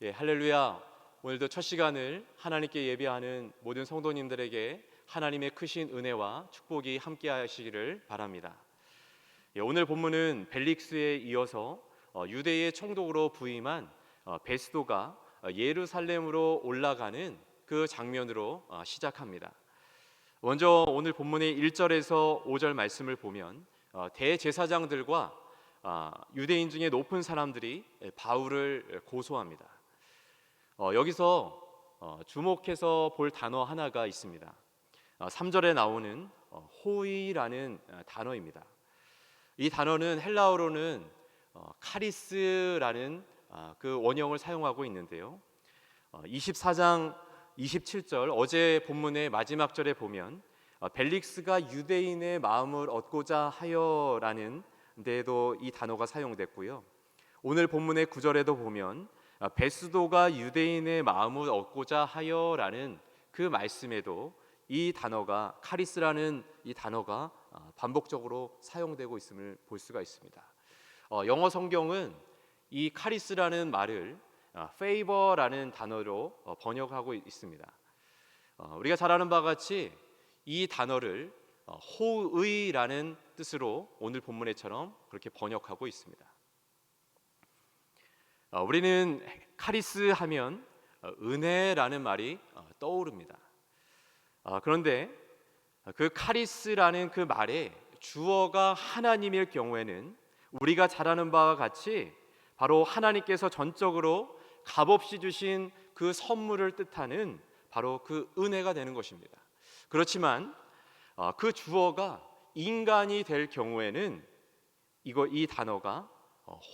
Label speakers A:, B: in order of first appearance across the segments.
A: 할렐루야. 오늘도 첫 시간을 하나님께 예배하는 모든 성도님들에게 하나님의 크신 은혜와 축복이 함께 하시기를 바랍니다. 오늘 본문은 벨릭스에 이어서 유대의 총독으로 부임한 베스도가 예루살렘으로 올라가는 그 장면으로 시작합니다. 먼저 오늘 본문의 1절에서 5절 말씀을 보면 대제사장들과 유대인 중에 높은 사람들이 바울을 고소합니다. 여기서 주목해서 볼 단어 하나가 있습니다. 3절에 나오는 호의라는 단어입니다. 이 단어는 헬라어로는 카리스라는 그 원형을 사용하고 있는데요. 24장 27절 어제 본문의 마지막 절에 보면 벨릭스가 유대인의 마음을 얻고자 하여라는 데에도 이 단어가 사용됐고요. 오늘 본문의 9절에도 보면 베스도가 유대인의 마음을 얻고자 하여라는 그 말씀에도 이 단어가 카리스라는 이 단어가 반복적으로 사용되고 있음을 볼 수가 있습니다. 영어 성경은 이 카리스라는 말을 favor라는 단어로 번역하고 있습니다. 우리가 잘 아는 바와 같이 이 단어를 호의라는 뜻으로 오늘 본문에처럼 그렇게 번역하고 있습니다. 우리는 카리스 하면 은혜라는 말이 떠오릅니다. 그런데 그 카리스라는 그 말의 주어가 하나님일 경우에는 우리가 잘 아는 바와 같이 바로 하나님께서 전적으로 값없이 주신 그 선물을 뜻하는 바로 그 은혜가 되는 것입니다. 그렇지만 그 주어가 인간이 될 경우에는 이 단어가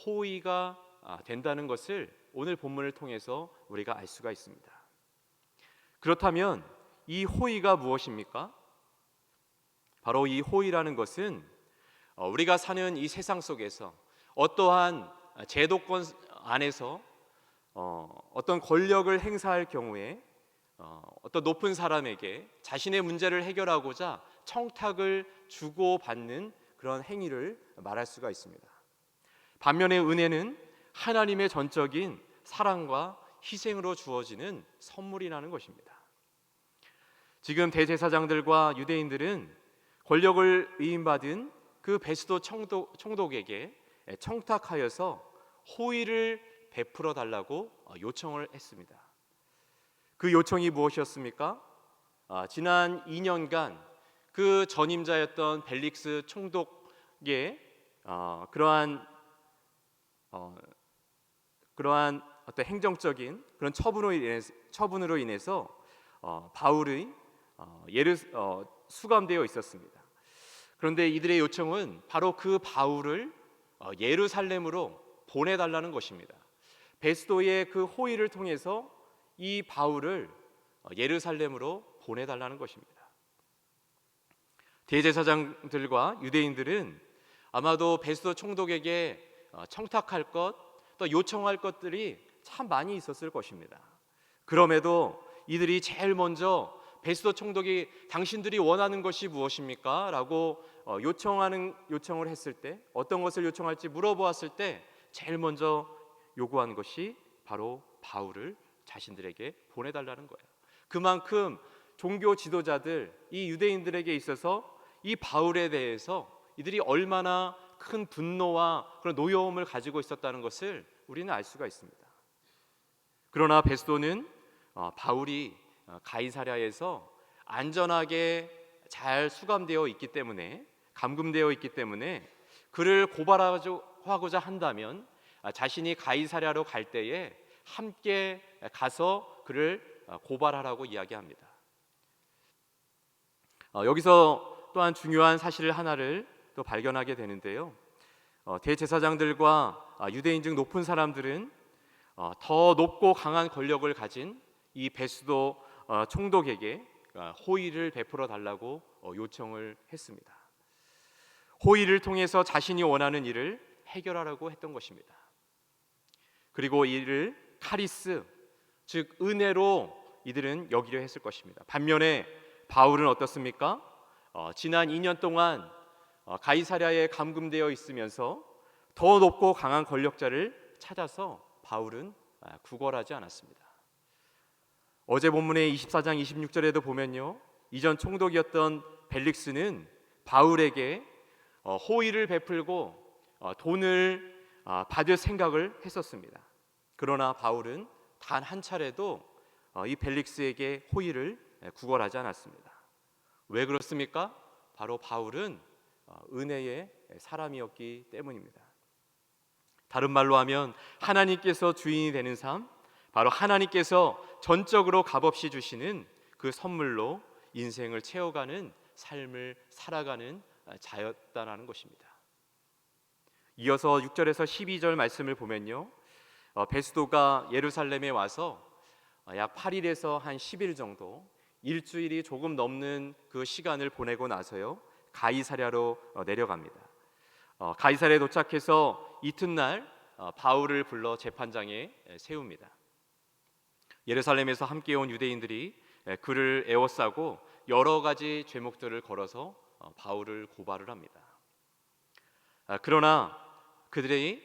A: 호의가 된다는 것을 오늘 본문을 통해서 우리가 알 수가 있습니다. 그렇다면 이 호의가 무엇입니까? 바로 이 호의라는 것은 우리가 사는 이 세상 속에서 어떠한 제도권 안에서 어떤 권력을 행사할 경우에 어떤 높은 사람에게 자신의 문제를 해결하고자 청탁을 주고받는 그런 행위를 말할 수가 있습니다. 반면에 은혜는 하나님의 전적인 사랑과 희생으로 주어지는 선물이라는 것입니다. 지금 대제사장들과 유대인들은 권력을 위임받은 그 베스도 총독에게 청탁하여서 호의를 베풀어 달라고 요청을 했습니다. 그 요청이 무엇이었습니까? 지난 2년간 그 전임자였던 벨릭스 총독의 그러한 어떤 행정적인 그런 처분으로 인해서 바울의 수감되어 있었습니다. 그런데 이들의 요청은 바로 그 바울을 예루살렘으로 보내달라는 것입니다. 베스도의 그 호의를 통해서 이 바울을 예루살렘으로 보내달라는 것입니다. 대제사장들과 유대인들은 아마도 베스도 총독에게 청탁할 것, 또 요청할 것들이 참 많이 있었을 것입니다. 그럼에도 이들이 제일 먼저 베스도 총독이 당신들이 원하는 것이 무엇입니까? 라고 요청을 했을 때, 어떤 것을 요청할지 물어보았을 때 제일 먼저 요구한 것이 바로 바울을 자신들에게 보내달라는 거예요. 그만큼 종교 지도자들, 이 유대인들에게 있어서 이 바울에 대해서 이들이 얼마나 큰 분노와 그런 노여움을 가지고 있었다는 것을 우리는 알 수가 있습니다. 그러나 베스도는 바울이 가이사랴에서 안전하게 잘 수감되어 있기 때문에, 감금되어 있기 때문에 그를 고발하고자 한다면 자신이 가이사랴로 갈 때에 함께 가서 그를 고발하라고 이야기합니다. 여기서 또한 중요한 사실 하나를 또 발견하게 되는데요. 대제사장들과 유대인 중 높은 사람들은 더 높고 강한 권력을 가진 이 베스도 총독에게 호의를 베풀어 달라고 요청을 했습니다. 호의를 통해서 자신이 원하는 일을 해결하라고 했던 것입니다. 그리고 이를 카리스, 즉 은혜로 이들은 여기려 했을 것입니다. 반면에 바울은 어떻습니까? 지난 2년 동안 가이사랴에 감금되어 있으면서 더 높고 강한 권력자를 찾아서 바울은 구걸하지 않았습니다. 어제 본문의 24장 26절에도 보면요, 이전 총독이었던 벨릭스는 바울에게 호의를 베풀고 돈을 받을 생각을 했었습니다. 그러나 바울은 단 한 차례도 이 벨릭스에게 호의를 구걸하지 않았습니다. 왜 그렇습니까? 바로 바울은 은혜의 사람이었기 때문입니다. 다른 말로 하면 하나님께서 주인이 되는 삶, 바로 하나님께서 전적으로 값없이 주시는 그 선물로 인생을 채워가는 삶을 살아가는 자였다라는 것입니다. 이어서 6절에서 12절 말씀을 보면요, 베스도가 예루살렘에 와서 약 8일에서 한 10일 정도, 일주일이 조금 넘는 그 시간을 보내고 나서요, 가이사랴로 내려갑니다. 가이사랴에 도착해서 이튿날 바울을 불러 재판장에 세웁니다. 예루살렘에서 함께 온 유대인들이 그를 에워싸고 여러 가지 죄목들을 걸어서 바울을 고발을 합니다. 그러나 그들이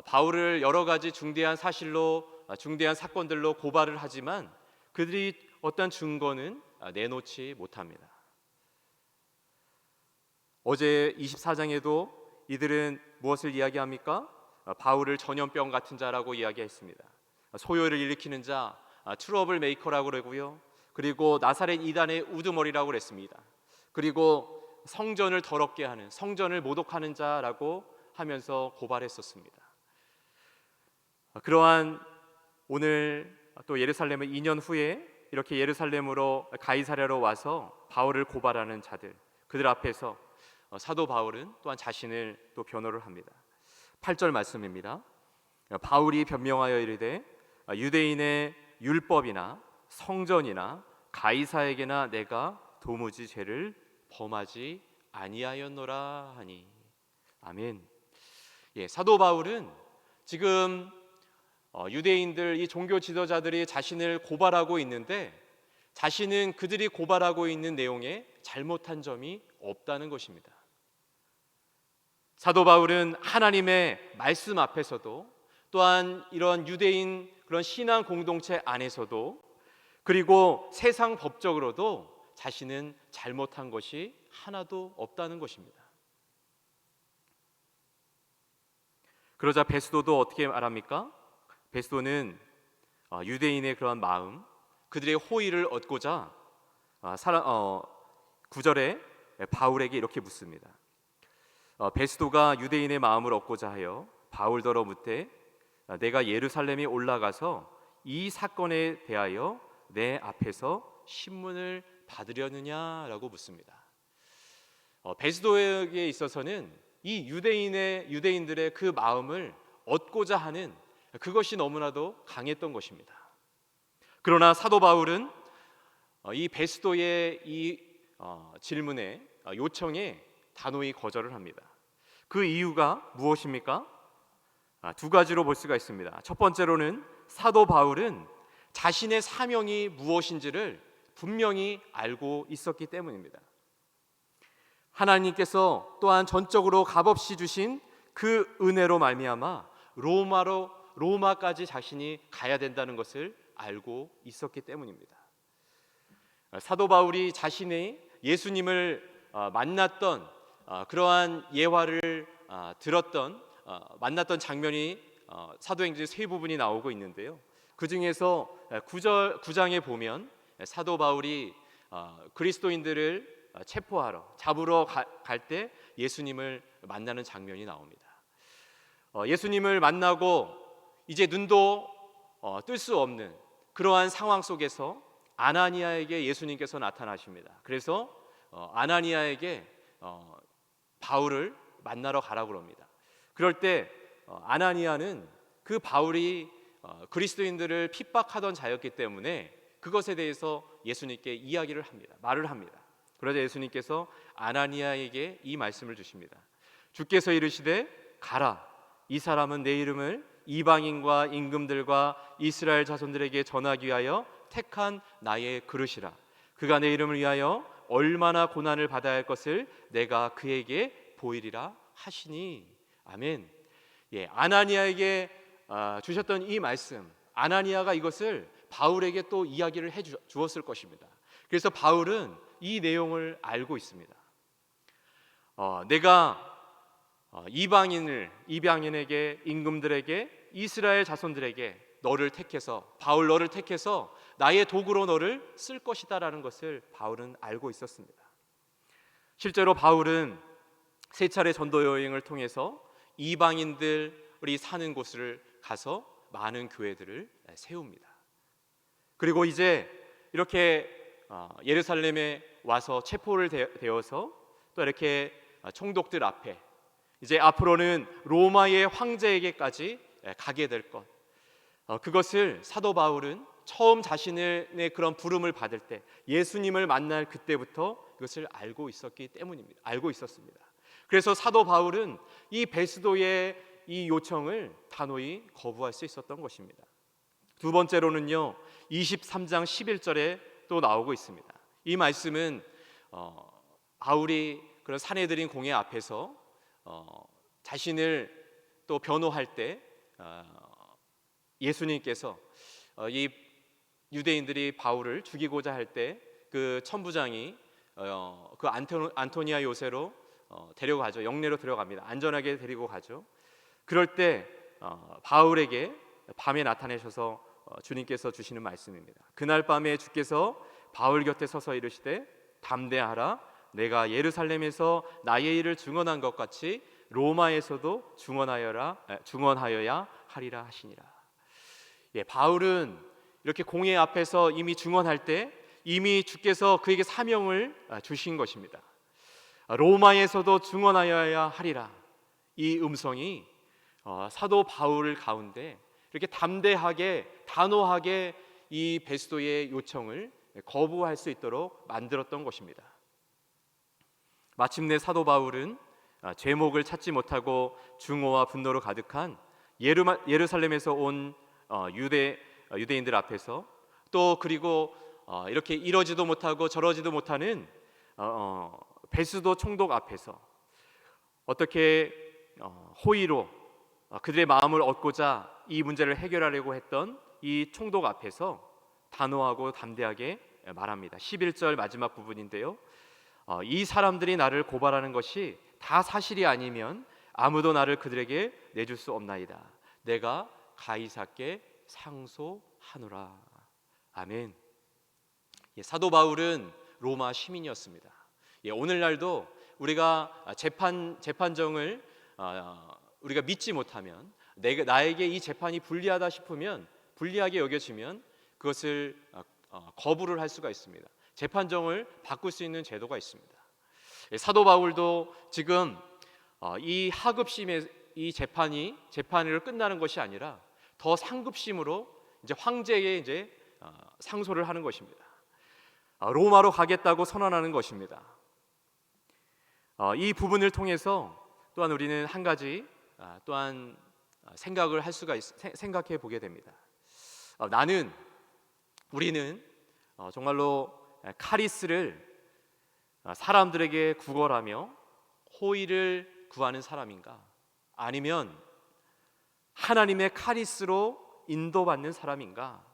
A: 바울을 여러 가지 중대한 사건들로 고발을 하지만 그들이 어떤 증거는 내놓지 못합니다. 어제 24장에도 이들은 무엇을 이야기합니까? 바울을 전염병 같은 자라고 이야기했습니다. 소요를 일으키는 자, 트러블 메이커라고 그러고요. 그리고 나사렛 이단의 우두머리라고 그랬습니다. 그리고 성전을 더럽게 하는, 성전을 모독하는 자라고 하면서 고발했었습니다. 그러한 오늘 또 예루살렘은 2년 후에 이렇게 예루살렘으로 가이사랴로 와서 바울을 고발하는 자들, 그들 앞에서 사도 바울은 또한 자신을 또 변호를 합니다. 8절 말씀입니다. 바울이 변명하여 이르되 유대인의 율법이나 성전이나 가이사에게나 내가 도무지 죄를 범하지 아니하였노라 하니. 아멘. 사도 바울은 지금 유대인들, 이 종교 지도자들이 자신을 고발하고 있는데 자신은 그들이 고발하고 있는 내용에 잘못한 점이 없다는 것입니다. 사도 바울은 하나님의 말씀 앞에서도, 또한 이런 유대인 그런 신앙 공동체 안에서도, 그리고 세상 법적으로도 자신은 잘못한 것이 하나도 없다는 것입니다. 그러자 베스도도 어떻게 말합니까? 베스도는 유대인의 그런 마음, 그들의 호의를 얻고자 9절에 바울에게 이렇게 묻습니다. 베스도가 유대인의 마음을 얻고자 하여 바울더러 묻되 내가 예루살렘에 올라가서 이 사건에 대하여 내 앞에서 신문을 받으려느냐라고 묻습니다. 베스도에게 있어서는 이 유대인들의 그 마음을 얻고자 하는 그것이 너무나도 강했던 것입니다. 그러나 사도 바울은 이 베스도의 이 질문에, 요청에 단호히 거절을 합니다. 그 이유가 무엇입니까? 두 가지로 볼 수가 있습니다. 첫 번째로는 사도 바울은 자신의 사명이 무엇인지를 분명히 알고 있었기 때문입니다. 하나님께서 또한 전적으로 값없이 주신 그 은혜로 말미암아 로마까지 자신이 가야 된다는 것을 알고 있었기 때문입니다. 사도 바울이 자신이 예수님을 만났던 그러한 예화를 만났던 장면이 사도행전 세 부분이 나오고 있는데요. 그 중에서 9장에 보면 사도 바울이 그리스도인들을 잡으러 갈 때 예수님을 만나는 장면이 나옵니다. 예수님을 만나고 이제 눈도 뜰 수 없는 그러한 상황 속에서 아나니아에게 예수님께서 나타나십니다. 그래서 아나니아에게 바울을 만나러 가라고 합니다. 그럴 때 아나니아는 그 바울이 그리스도인들을 핍박하던 자였기 때문에 그것에 대해서 예수님께 말을 합니다. 그러자 예수님께서 아나니아에게 이 말씀을 주십니다. 주께서 이르시되 가라, 이 사람은 내 이름을 이방인과 임금들과 이스라엘 자손들에게 전하기 위하여 택한 나의 그릇이라. 그가 내 이름을 위하여 얼마나 고난을 받아야 할 것을 내가 그에게 보이리라 하시니. 아멘. 아나니아에게 주셨던 이 말씀, 아나니아가 이것을 바울에게 또 이야기를 해 주었을 것입니다. 그래서 바울은 이 내용을 알고 있습니다. 내가 이방인에게, 임금들에게, 이스라엘 자손들에게 바울 너를 택해서 나의 도구로 너를 쓸 것이다라는 것을 바울은 알고 있었습니다. 실제로 바울은 세 차례 전도 여행을 통해서 이방인들이 사는 곳을 가서 많은 교회들을 세웁니다. 그리고 이제 이렇게 예루살렘에 와서 체포를 되어서 또 이렇게 총독들 앞에 이제 앞으로는 로마의 황제에게까지 가게 될 것, 그것을 사도 바울은 처음 자신의 그런 부름을 받을 때 예수님을 만날 그때부터 그것을 알고 있었습니다. 그래서 사도 바울은 이 베스도의 이 요청을 단호히 거부할 수 있었던 것입니다. 두 번째로는요, 23장 11절에 또 나오고 있습니다. 이 말씀은 바울이 그런 사내들인 공회 앞에서 자신을 또 변호할 때 예수님께서 이 유대인들이 바울을 죽이고자 할 때 그 천부장이 그 안토니아 요새로 데려가죠. 영내로 들어갑니다. 안전하게 데리고 가죠. 그럴 때 바울에게 밤에 나타내셔서 주님께서 주시는 말씀입니다. 그날 밤에 주께서 바울 곁에 서서 이르시되 담대하라, 내가 예루살렘에서 나의 일을 증언한 것 같이 로마에서도 증언하여야 하리라 하시니라. 바울은 이렇게 공회 앞에서 이미 증언할 때 이미 주께서 그에게 사명을 주신 것입니다. 로마에서도 증언하여야 하리라. 이 음성이 사도 바울 가운데 이렇게 담대하게 단호하게 이 베스도의 요청을 거부할 수 있도록 만들었던 것입니다. 마침내 사도 바울은 죄목을 찾지 못하고 증오와 분노로 가득한 예루살렘에서 온 유대인들 앞에서 또 그리고 이렇게 이러지도 못하고 저러지도 못하는 베스도 총독 앞에서 어떻게 호의로 그들의 마음을 얻고자 이 문제를 해결하려고 했던 이 총독 앞에서 단호하고 담대하게 말합니다. 11절 마지막 부분인데요, 이 사람들이 나를 고발하는 것이 다 사실이 아니면 아무도 나를 그들에게 내줄 수 없나이다. 내가 가이사께 상소하노라. 아멘. 사도 바울은 로마 시민이었습니다. 오늘날도 우리가 재판정을 우리가 믿지 못하면, 나에게 이 재판이 불리하다 싶으면, 불리하게 여겨지면 그것을 거부를 할 수가 있습니다. 재판정을 바꿀 수 있는 제도가 있습니다. 사도 바울도 지금 이 하급심의 이 재판으로 끝나는 것이 아니라 더 상급심으로 이제 황제에게 이제 상소를 하는 것입니다. 로마로 가겠다고 선언하는 것입니다. 이 부분을 통해서 또한 우리는 한 가지 또한 생각해 보게 됩니다. 우리는 정말로 카리스를 사람들에게 구걸하며 호의를 구하는 사람인가, 아니면 하나님의 카리스로 인도받는 사람인가?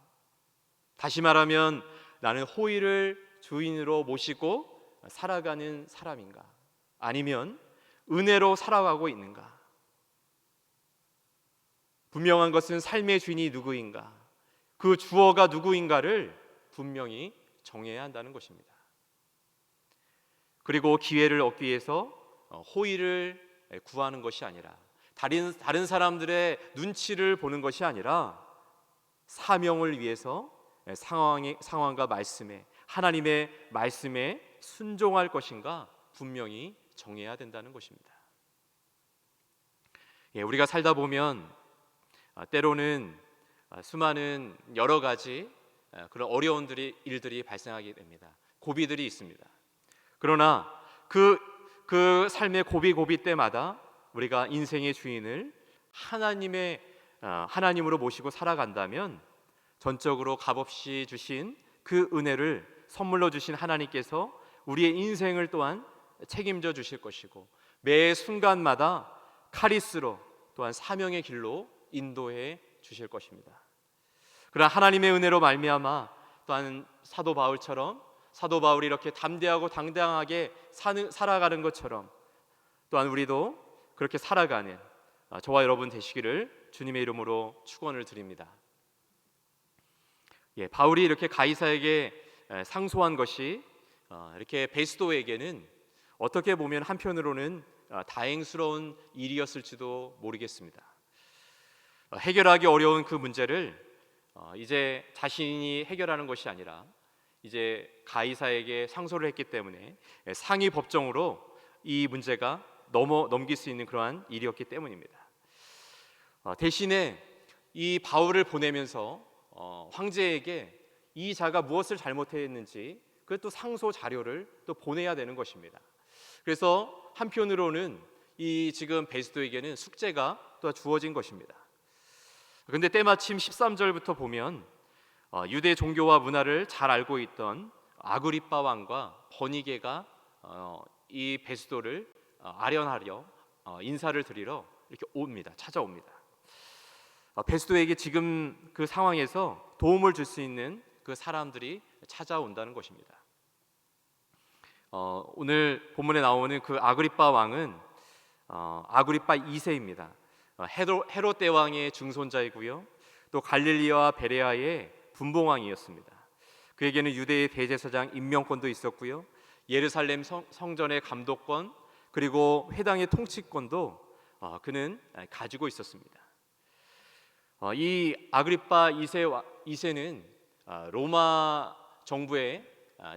A: 다시 말하면 나는 호의를 주인으로 모시고 살아가는 사람인가, 아니면 은혜로 살아가고 있는가? 분명한 것은 삶의 주인이 누구인가, 그 주어가 누구인가를 분명히 정해야 한다는 것입니다. 그리고 기회를 얻기 위해서 호의를 구하는 것이 아니라, 다른 사람들의 눈치를 보는 것이 아니라 사명을 위해서 상황과 하나님의 말씀에 순종할 것인가 분명히 정해야 된다는 것입니다. 우리가 살다 보면 때로는 수많은 여러 가지 그런 어려운 일들이 발생하게 됩니다. 고비들이 있습니다. 그러나 그 삶의 고비 때마다 우리가 인생의 주인을 하나님으로 모시고 살아간다면 전적으로 값없이 주신 그 은혜를 선물로 주신 하나님께서 우리의 인생을 또한 책임져 주실 것이고, 매 순간마다 카리스로 또한 사명의 길로 인도해 주실 것입니다. 그러나 하나님의 은혜로 말미암아 또한 사도 바울처럼 사도 바울이 이렇게 담대하고 당당하게 살아가는 것처럼 또한 우리도 그렇게 살아가는 저와 여러분 되시기를 주님의 이름으로 축원을 드립니다. 바울이 이렇게 가이사에게 상소한 것이 이렇게 베스도에게는 어떻게 보면 한편으로는 다행스러운 일이었을지도 모르겠습니다. 해결하기 어려운 그 문제를 이제 자신이 해결하는 것이 아니라 이제 가이사에게 상소를 했기 때문에 상위 법정으로 이 문제가 넘길 수 있는 그러한 일이었기 때문입니다. 대신에 이 바울을 보내면서 황제에게 이 자가 무엇을 잘못했는지 그것도 상소 자료를 또 보내야 되는 것입니다. 그래서 한편으로는 이 지금 베스도에게는 숙제가 또 주어진 것입니다. 그런데 때마침 13절부터 보면 유대 종교와 문화를 잘 알고 있던 아그리빠 왕과 버니게가 이 베스도를 아련하려 인사를 드리러 이렇게 찾아옵니다. 베스도에게 지금 그 상황에서 도움을 줄 수 있는 그 사람들이 찾아온다는 것입니다. 오늘 본문에 나오는 그 아그리빠 왕은 아그리빠 2세입니다. 헤롯 대왕의 증손자이고요, 또 갈릴리와 베레아의 분봉왕이었습니다. 그에게는 유대의 대제사장 임명권도 있었고요, 예루살렘 성전의 감독권 그리고 회당의 통치권도 그는 가지고 있었습니다. 이 아그리빠 2세는 로마 정부의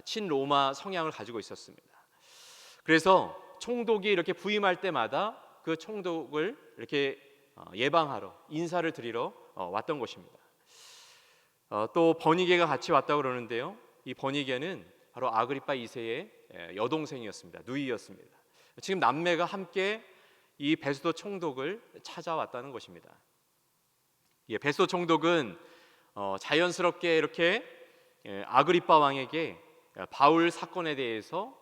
A: 친로마 성향을 가지고 있었습니다. 그래서 총독이 이렇게 부임할 때마다 그 총독을 이렇게 예방하러 인사를 드리러 왔던 것입니다. 또 버니게가 같이 왔다고 그러는데요, 이 버니게는 바로 아그리빠 2세의 여동생이었습니다. 누이였습니다. 지금 남매가 함께 이 베스도 총독을 찾아왔다는 것입니다. 베스도 총독은 자연스럽게 이렇게 아그리빠 왕에게 바울 사건에 대해서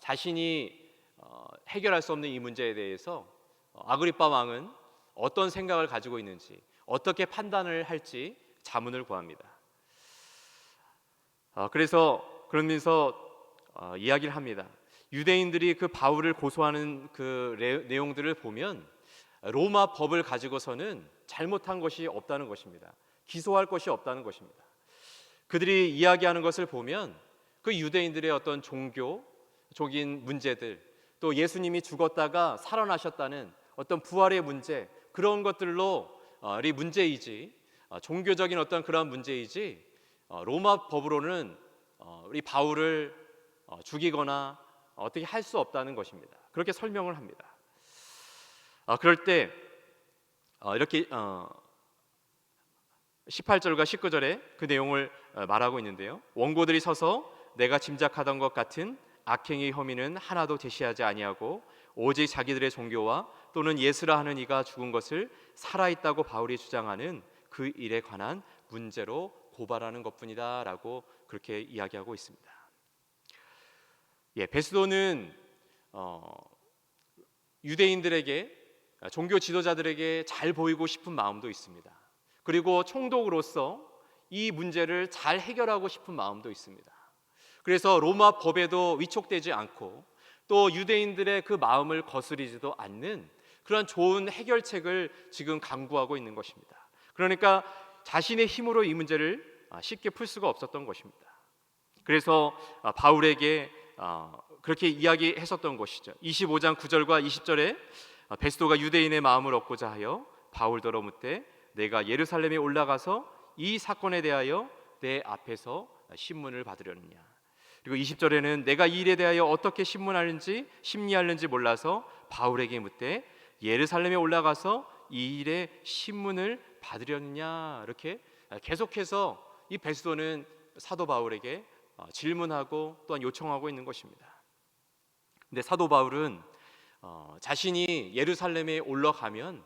A: 자신이 해결할 수 없는 이 문제에 대해서 아그리빠 왕은 어떤 생각을 가지고 있는지, 어떻게 판단을 할지 자문을 구합니다. 그러면서 이야기를 합니다. 유대인들이 그 바울을 고소하는 그 내용들을 보면 로마 법을 가지고서는 잘못한 것이 없다는 것입니다. 기소할 것이 없다는 것입니다. 그들이 이야기하는 것을 보면 그 유대인들의 어떤 종교적인 문제들, 또 예수님이 죽었다가 살아나셨다는 어떤 부활의 문제, 그런 것들로 이 문제이지, 종교적인 어떤 그런 문제이지, 로마 법으로는 우리 바울을 죽이거나 어떻게 할 수 없다는 것입니다. 그렇게 설명을 합니다. 그럴 때 이렇게 18절과 19절에 그 내용을 말하고 있는데요, 원고들이 서서 내가 짐작하던 것 같은 악행의 혐의는 하나도 제시하지 아니하고 오직 자기들의 종교와 또는 예수라 하는 이가 죽은 것을 살아있다고 바울이 주장하는 그 일에 관한 문제로 고발하는 것뿐이다 라고 그렇게 이야기하고 있습니다. 베스도는 유대인들에게, 종교 지도자들에게 잘 보이고 싶은 마음도 있습니다. 그리고 총독으로서 이 문제를 잘 해결하고 싶은 마음도 있습니다. 그래서 로마 법에도 위촉되지 않고 또 유대인들의 그 마음을 거스리지도 않는 그런 좋은 해결책을 지금 강구하고 있는 것입니다. 그러니까 자신의 힘으로 이 문제를 쉽게 풀 수가 없었던 것입니다. 그래서 바울에게 그렇게 이야기했었던 것이죠. 25장 9절과 20절에 베스도가 유대인의 마음을 얻고자 하여 바울더러 묻되 내가 예루살렘에 올라가서 이 사건에 대하여 내 앞에서 신문을 받으려느냐. 그리고 20절에는 내가 이 일에 대하여 어떻게 심리하는지 몰라서 바울에게 묻되 예루살렘에 올라가서 이 일에 신문을 받으려느냐. 이렇게 계속해서 이 베스도는 사도 바울에게 질문하고 또한 요청하고 있는 것입니다. 근데 사도 바울은 자신이 예루살렘에 올라가면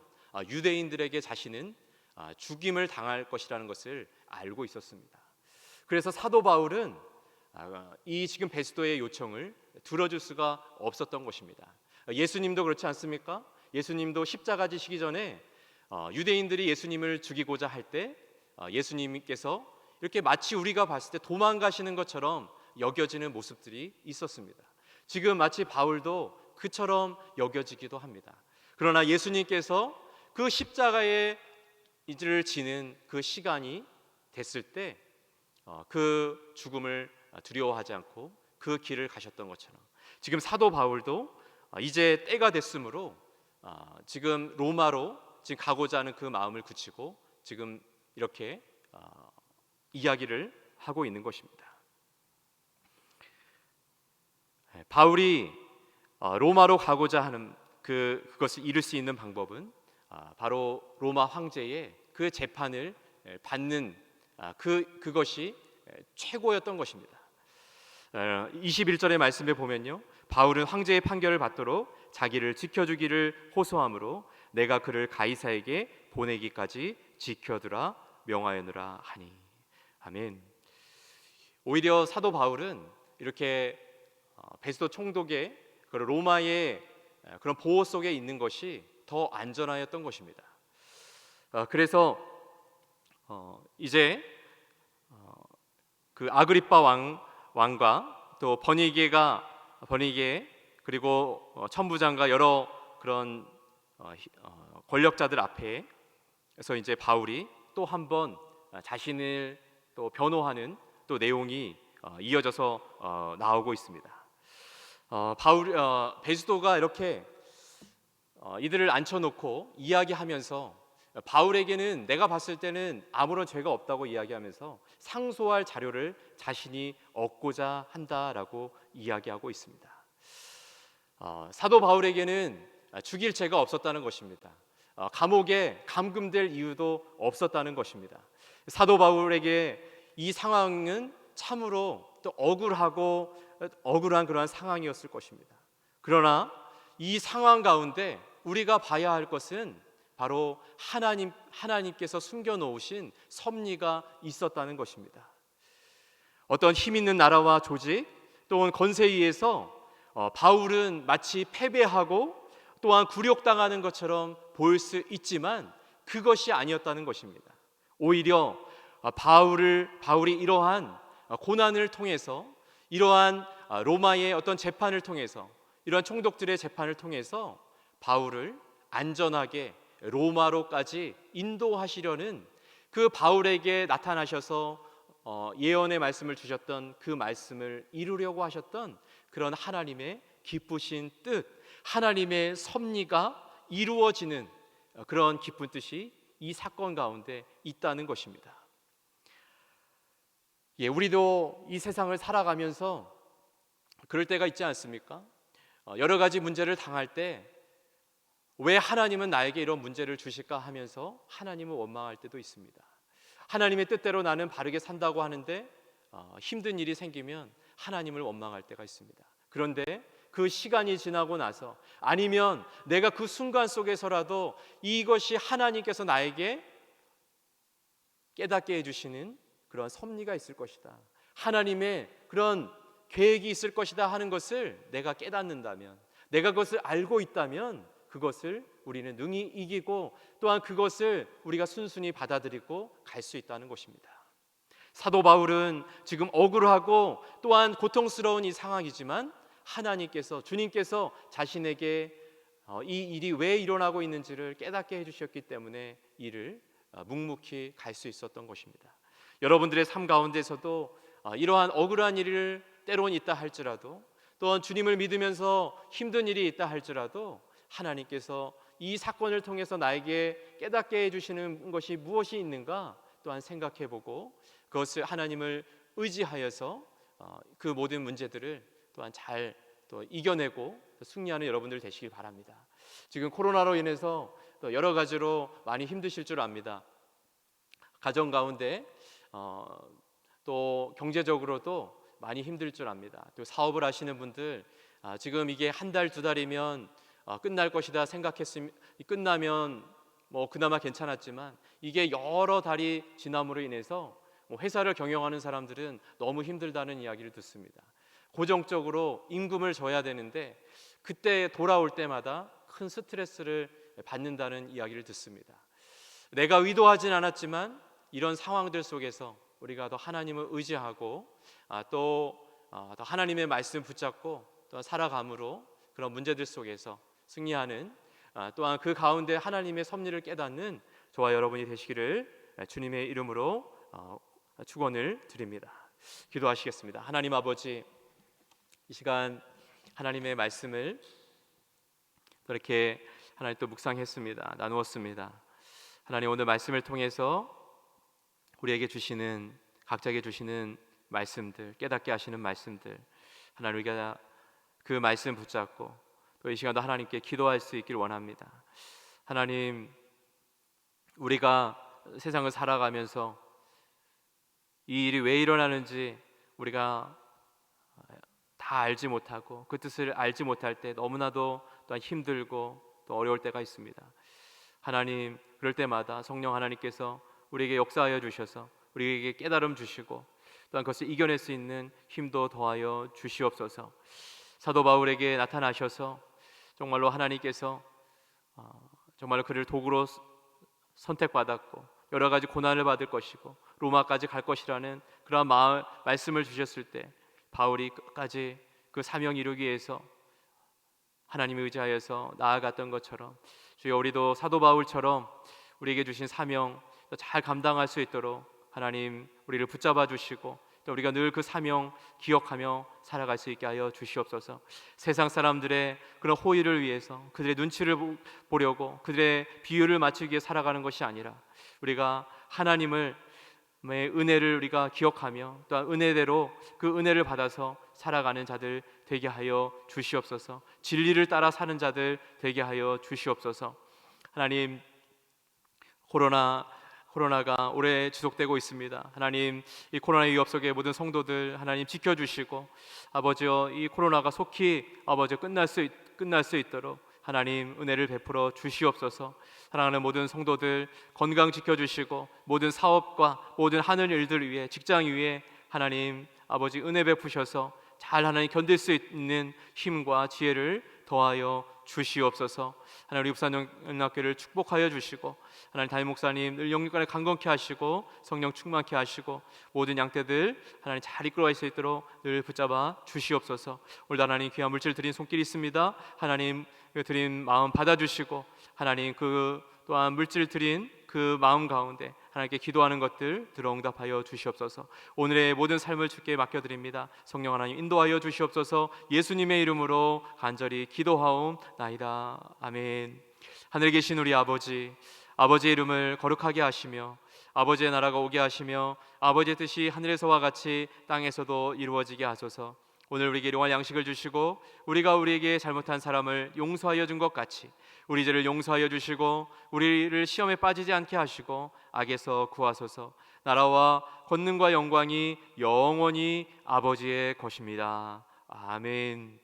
A: 유대인들에게 자신은 죽임을 당할 것이라는 것을 알고 있었습니다. 그래서 사도 바울은 이 지금 베스도의 요청을 들어줄 수가 없었던 것입니다. 예수님도 그렇지 않습니까? 예수님도 십자가 지시기 전에 유대인들이 예수님을 죽이고자 할 때 예수님께서 이렇게 마치 우리가 봤을 때 도망가시는 것처럼 여겨지는 모습들이 있었습니다. 지금 마치 바울도 그처럼 여겨지기도 합니다. 그러나 예수님께서 그 십자가의 이를 지는 그 시간이 됐을 때 그 죽음을 두려워하지 않고 그 길을 가셨던 것처럼 지금 사도 바울도 이제 때가 됐으므로 지금 로마로 지금 가고자 하는 그 마음을 굳히고 지금 이렇게 이야기를 하고 있는 것입니다. 바울이 로마로 가고자 하는 그것을 이룰 수 있는 방법은 바로 로마 황제의 그 재판을 받는 그것이 최고였던 것입니다. 21절의 말씀에 보면요, 바울은 황제의 판결을 받도록 자기를 지켜주기를 호소하므로 내가 그를 가이사에게 보내기까지 지켜두라 명하였느라 하니. 아멘. 오히려 사도 바울은 이렇게 베스도 총독의 로마의 그런 보호 속에 있는 것이 더 안전하였던 것입니다. 그래서 이제 그 아그리빠 왕과 또 버니게 그리고 천부장과 여러 그런 권력자들 앞에서 이제 바울이 또 한 번 자신을 또 변호하는 또 내용이 이어져서 나오고 있습니다. 베스도가 이렇게 이들을 앉혀놓고 이야기하면서 바울에게는 내가 봤을 때는 아무런 죄가 없다고 이야기하면서 상소할 자료를 자신이 얻고자 한다라고 이야기하고 있습니다. 사도 바울에게는 죽일 죄가 없었다는 것입니다. 감옥에 감금될 이유도 없었다는 것입니다. 사도 바울에게 이 상황은 참으로 또 억울한 그러한 상황이었을 것입니다. 그러나 이 상황 가운데 우리가 봐야 할 것은 바로 하나님께서 숨겨놓으신 섭리가 있었다는 것입니다. 어떤 힘 있는 나라와 조직 또는 권세에 의해서 바울은 마치 패배하고 또한 굴욕당하는 것처럼 보일 수 있지만 그것이 아니었다는 것입니다. 오히려 바울이 이러한 고난을 통해서 이러한 로마의 어떤 재판을 통해서 이러한 총독들의 재판을 통해서 바울을 안전하게 로마로까지 인도하시려는 그 바울에게 나타나셔서 예언의 말씀을 주셨던 그 말씀을 이루려고 하셨던 그런 하나님의 기쁘신 뜻, 하나님의 섭리가 이루어지는 그런 기쁜 뜻이 이 사건 가운데 있다는 것입니다. 우리도 이 세상을 살아가면서 그럴 때가 있지 않습니까? 여러 가지 문제를 당할 때 왜 하나님은 나에게 이런 문제를 주실까 하면서 하나님을 원망할 때도 있습니다. 하나님의 뜻대로 나는 바르게 산다고 하는데 힘든 일이 생기면 하나님을 원망할 때가 있습니다. 그런데 그 시간이 지나고 나서 아니면 내가 그 순간 속에서라도 이것이 하나님께서 나에게 깨닫게 해주시는 그런 섭리가 있을 것이다, 하나님의 그런 계획이 있을 것이다 하는 것을 내가 깨닫는다면, 내가 그것을 알고 있다면 그것을 우리는 능히 이기고 또한 그것을 우리가 순순히 받아들이고 갈 수 있다는 것입니다. 사도 바울은 지금 억울하고 또한 고통스러운 이 상황이지만 주님께서 자신에게 이 일이 왜 일어나고 있는지를 깨닫게 해주셨기 때문에 이를 묵묵히 갈 수 있었던 것입니다. 여러분들의 삶 가운데서도 이러한 억울한 일을 때론 있다 할지라도 또한 주님을 믿으면서 힘든 일이 있다 할지라도 하나님께서 이 사건을 통해서 나에게 깨닫게 해주시는 것이 무엇이 있는가 또한 생각해보고 그것을 하나님을 의지하여서 그 모든 문제들을 또한 잘 또 이겨내고 승리하는 여러분들 되시길 바랍니다. 지금 코로나로 인해서 또 여러 가지로 많이 힘드실 줄 압니다. 가정 가운데 또 경제적으로도 많이 힘들 줄 압니다. 또 사업을 하시는 분들 지금 이게 한 달, 두 달이면 끝날 것이다 생각했으면 끝나면 뭐 그나마 괜찮았지만 이게 여러 달이 지남으로 인해서 회사를 경영하는 사람들은 너무 힘들다는 이야기를 듣습니다. 고정적으로 임금을 줘야 되는데 그때 돌아올 때마다 큰 스트레스를 받는다는 이야기를 듣습니다. 내가 의도하진 않았지만 이런 상황들 속에서 우리가 더 하나님을 의지하고 더 하나님의 말씀 붙잡고 또 살아감으로 그런 문제들 속에서 승리하는, 또한 그 가운데 하나님의 섭리를 깨닫는 저와 여러분이 되시기를 주님의 이름으로 축원을 드립니다. 기도하시겠습니다. 하나님 아버지, 이 시간 하나님의 말씀을 또 이렇게 하나님 또 묵상했습니다. 나누었습니다. 하나님, 오늘 말씀을 통해서 우리에게 주시는, 각자에게 주시는 말씀들, 깨닫게 하시는 말씀들, 하나님 우리가 그 말씀 붙잡고 또 이 시간도 하나님께 기도할 수 있기를 원합니다. 하나님, 우리가 세상을 살아가면서 이 일이 왜 일어나는지 우리가 다 알지 못하고 그 뜻을 알지 못할 때 너무나도 또한 힘들고 또 어려울 때가 있습니다. 하나님, 그럴 때마다 성령 하나님께서 우리에게 역사하여 주셔서 우리에게 깨달음 주시고 또한 그것을 이겨낼 수 있는 힘도 더하여 주시옵소서. 사도 바울에게 나타나셔서 정말로 하나님께서 정말로 그를 도구로 선택받았고 여러 가지 고난을 받을 것이고 로마까지 갈 것이라는 그런 말씀을 주셨을 때 바울이 끝까지 그 사명 이루기 위해서 하나님을 의지하여서 나아갔던 것처럼, 주여 우리도 사도 바울처럼 우리에게 주신 사명 잘 감당할 수 있도록 하나님 우리를 붙잡아 주시고 또 우리가 늘 그 사명 기억하며 살아갈 수 있게 하여 주시옵소서. 세상 사람들의 그런 호의를 위해서 그들의 눈치를 보려고 그들의 비율을 맞추기 위해 살아가는 것이 아니라 우리가 하나님의 은혜를 우리가 기억하며 또한 은혜대로 그 은혜를 받아서 살아가는 자들 되게 하여 주시옵소서. 진리를 따라 사는 자들 되게 하여 주시옵소서. 하나님, 코로나가 오래 지속되고 있습니다. 하나님, 이 코로나 위협 속에 모든 성도들 하나님 지켜주시고 아버지여, 이 코로나가 속히 아버지 끝날 수 있도록 하나님 은혜를 베풀어 주시옵소서. 사랑하는 모든 성도들 건강 지켜주시고 모든 사업과 모든 하는 일들 위해, 직장 위에 하나님 아버지 은혜 베푸셔서 잘 하나님 견딜 수 있는 힘과 지혜를 더하여 주시옵소서. 하나님, 우리 부산영락교를 축복하여 주시고 하나님 담임 목사님 늘 영육간에 강건케 하시고 성령 충만케 하시고 모든 양떼들 하나님 잘 이끌어갈 수 있도록 늘 붙잡아 주시옵소서. 오늘도 하나님 귀한 물질 드린 손길이 있습니다. 하나님 드린 마음 받아주시고 하나님 그 또한 물질 드린 그 마음 가운데 하나님께 기도하는 것들 들어 응답하여 주시옵소서. 오늘의 모든 삶을 주께 맡겨드립니다. 성령 하나님 인도하여 주시옵소서. 예수님의 이름으로 간절히 기도하옵나이다. 아멘. 하늘에 계신 우리 아버지, 아버지의 이름을 거룩하게 하시며 아버지의 나라가 오게 하시며 아버지의 뜻이 하늘에서와 같이 땅에서도 이루어지게 하소서. 오늘 우리에게 일용할 양식을 주시고 우리가 우리에게 잘못한 사람을 용서하여 준 것 같이 우리 죄를 용서하여 주시고 우리를 시험에 빠지지 않게 하시고 악에서 구하소서. 나라와 권능과 영광이 영원히 아버지의 것입니다. 아멘.